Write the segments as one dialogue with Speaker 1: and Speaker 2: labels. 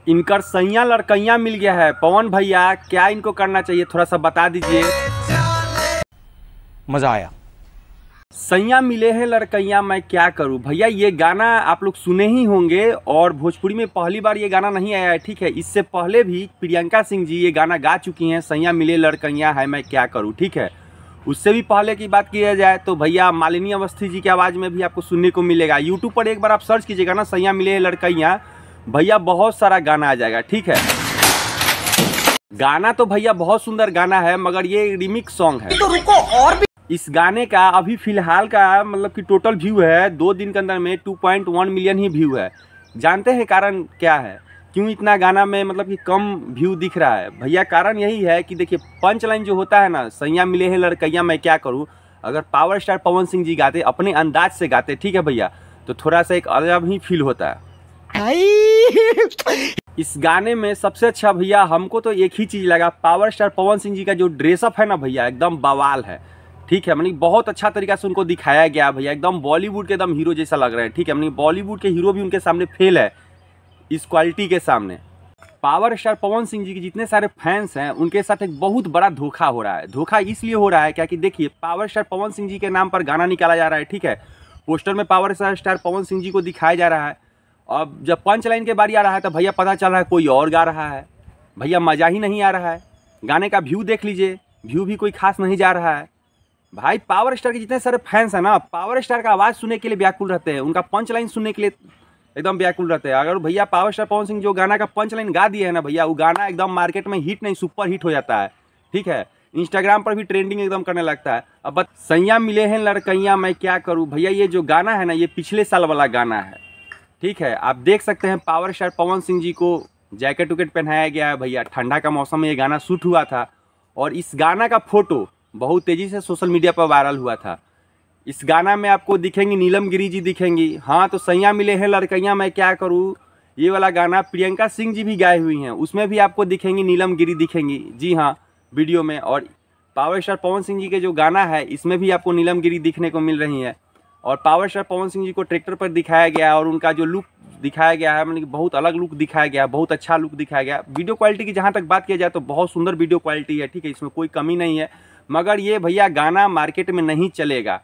Speaker 1: इनकर सैया लड़कैया मिल गया है। पवन भैया क्या इनको करना चाहिए, थोड़ा सा बता दीजिए।
Speaker 2: मजा आया।
Speaker 1: सैया मिले हैं लड़कैया मैं क्या करूं। भैया ये गाना आप लोग सुने ही होंगे और भोजपुरी में पहली बार ये गाना नहीं आया है, ठीक है। इससे पहले भी प्रियंका सिंह जी ये गाना गा चुकी हैं, सैया मिले लड़कैया है मैं क्या करूं, ठीक है। उससे भी पहले की बात किया जाए तो भैया मालिनी अवस्थी जी की आवाज़ में भी आपको सुनने को मिलेगा। यूट्यूब पर एक बार आप सर्च कीजिएगा ना सैया मिले हैं लड़कैया, भैया बहुत सारा गाना आ जाएगा, ठीक है। गाना तो भैया बहुत सुंदर गाना है, मगर ये रिमिक्स सॉन्ग है।
Speaker 3: तो रुको और भी
Speaker 1: इस गाने का अभी फिलहाल का मतलब कि टोटल व्यू है 2 दिन के अंदर में 2.1 मिलियन ही व्यू है। जानते हैं कारण क्या है, क्यों इतना गाना में मतलब कि कम व्यू दिख रहा है। भैया कारण यही है कि देखिए पंच लाइन जो होता है ना, सैया मिले हैं लड़कैया मैं क्या करूं, अगर पावर स्टार पवन सिंह जी गाते अपने अंदाज से गाते, ठीक है भैया, तो थोड़ा सा एक अलग ही फील होता है। इस गाने में सबसे अच्छा भैया हमको तो एक ही चीज़ लगा, पावर स्टार पवन सिंह जी का जो ड्रेसअप है ना भैया, एकदम बवाल है, ठीक है। मतलब बहुत अच्छा तरीका से उनको दिखाया गया भैया, एकदम बॉलीवुड के एकदम हीरो जैसा लग रहे हैं, ठीक है। मतलब बॉलीवुड के हीरो भी उनके सामने फेल है इस क्वालिटी के सामने। पावर स्टार पवन सिंह जी के जितने सारे फैंस हैं उनके साथ एक बहुत बड़ा धोखा हो रहा है। धोखा इसलिए हो रहा है क्या कि देखिए पावर स्टार पवन सिंह जी के नाम पर गाना निकाला जा रहा है, ठीक है। पोस्टर में पावर स्टार पवन सिंह जी को दिखाया जा रहा है। अब जब पंच लाइन के बारी आ रहा है तो भैया पता चल रहा है कोई और गा रहा है। भैया मज़ा ही नहीं आ रहा है। गाने का व्यू देख लीजिए, व्यू भी कोई खास नहीं जा रहा है। भाई पावर स्टार के जितने सारे फैंस हैं ना, पावर स्टार का आवाज़ सुनने के लिए व्याकुल रहते हैं, उनका पंच लाइन सुनने के लिए एकदम व्याकुल रहते हैं। अगर भैया पावर स्टार पवन सिंह जो गाना का पंच लाइन गा दिए है ना भैया, वो गाना एकदम मार्केट में हिट नहीं सुपर हिट हो जाता है, ठीक है। इंस्टाग्राम पर भी ट्रेंडिंग एकदम करने लगता है। अब सैया मिले हैं लड़कैया मैं क्या करूँ, भैया ये जो गाना है ना ये पिछले साल वाला गाना है, ठीक है। आप देख सकते हैं पावर स्टार पवन सिंह जी को जैकेट उकेट पहनाया गया है भैया, ठंडा का मौसम में ये गाना शूट हुआ था और इस गाना का फोटो बहुत तेज़ी से सोशल मीडिया पर वायरल हुआ था। इस गाना में आपको दिखेंगी नीलम गिरी जी दिखेंगी। हाँ, तो सैया मिले हैं लड़कैया मैं क्या करूँ ये वाला गाना प्रियंका सिंह जी भी गाए हुई हैं, उसमें भी आपको दिखेंगी नीलम गिरी दिखेंगी, जी हाँ, वीडियो में। और पावर स्टार पवन सिंह जी के जो गाना है इसमें भी आपको नीलम गिरी दिखने को मिल रही है। और पावर स्टार पवन सिंह जी को ट्रैक्टर पर दिखाया गया है और उनका जो लुक दिखाया गया है मतलब कि बहुत अलग लुक दिखाया गया है, बहुत अच्छा लुक दिखाया गया। वीडियो क्वालिटी की जहाँ तक बात किया जाए तो बहुत सुंदर वीडियो क्वालिटी है, ठीक है, इसमें कोई कमी नहीं है। मगर ये भैया गाना मार्केट में नहीं चलेगा।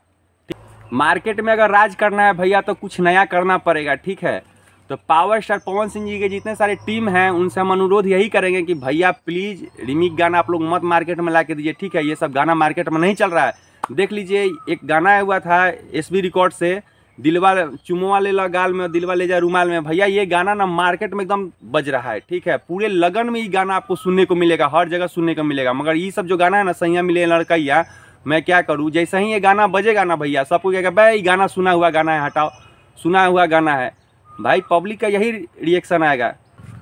Speaker 1: मार्केट में अगर राज करना है भैया तो कुछ नया करना पड़ेगा, ठीक है। तो पावर स्टार पवन सिंह जी के जितने सारे टीम हैं उनसे हम अनुरोध यही करेंगे कि भैया प्लीज़ रिमिक गाना आप लोग मत मार्केट में ला के दीजिए, ठीक है। ये सब गाना मार्केट में नहीं चल रहा है। देख लीजिए एक गाना आया हुआ था SB रिकॉर्ड से, दिलवा चुमवा ले ला गाल में दिलवा ले जा रुमाल में, भैया ये गाना ना मार्केट में एकदम बज रहा है, ठीक है। पूरे लगन में ये गाना आपको सुनने को मिलेगा, हर जगह सुनने को मिलेगा। मगर ये सब जो गाना है ना सैया मिले लड़कैया मैं क्या करूँ, जैसे ही ये गाना बजेगा ना भैया सबको कहेगा भाई गाना सुना हुआ गाना है, हटाओ सुना हुआ गाना है। भाई पब्लिक का यही रिएक्शन आएगा।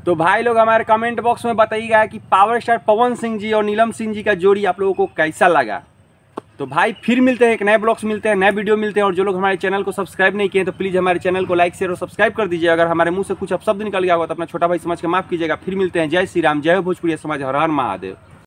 Speaker 1: तो भाई लोग हमारे कमेंट बॉक्स में बताइएगा कि पावर स्टार पवन सिंह जी और नीलम सिंह जी का जोड़ी आप लोगों को कैसा लगा। तो भाई फिर मिलते हैं, एक नए ब्लॉग्स मिलते हैं, नए वीडियो मिलते हैं। और जो लोग हमारे चैनल को सब्सक्राइब नहीं किए तो प्लीज़ हमारे चैनल को लाइक शेयर और सब्सक्राइब कर दीजिए। अगर हमारे मुंह से कुछ अपशब्द निकल गया होगा तो अपना छोटा भाई समझ के माफ़ कीजिएगा। फिर मिलते हैं। जय श्री राम, जय हो भोजपुरी समाज, हर हर महादेव।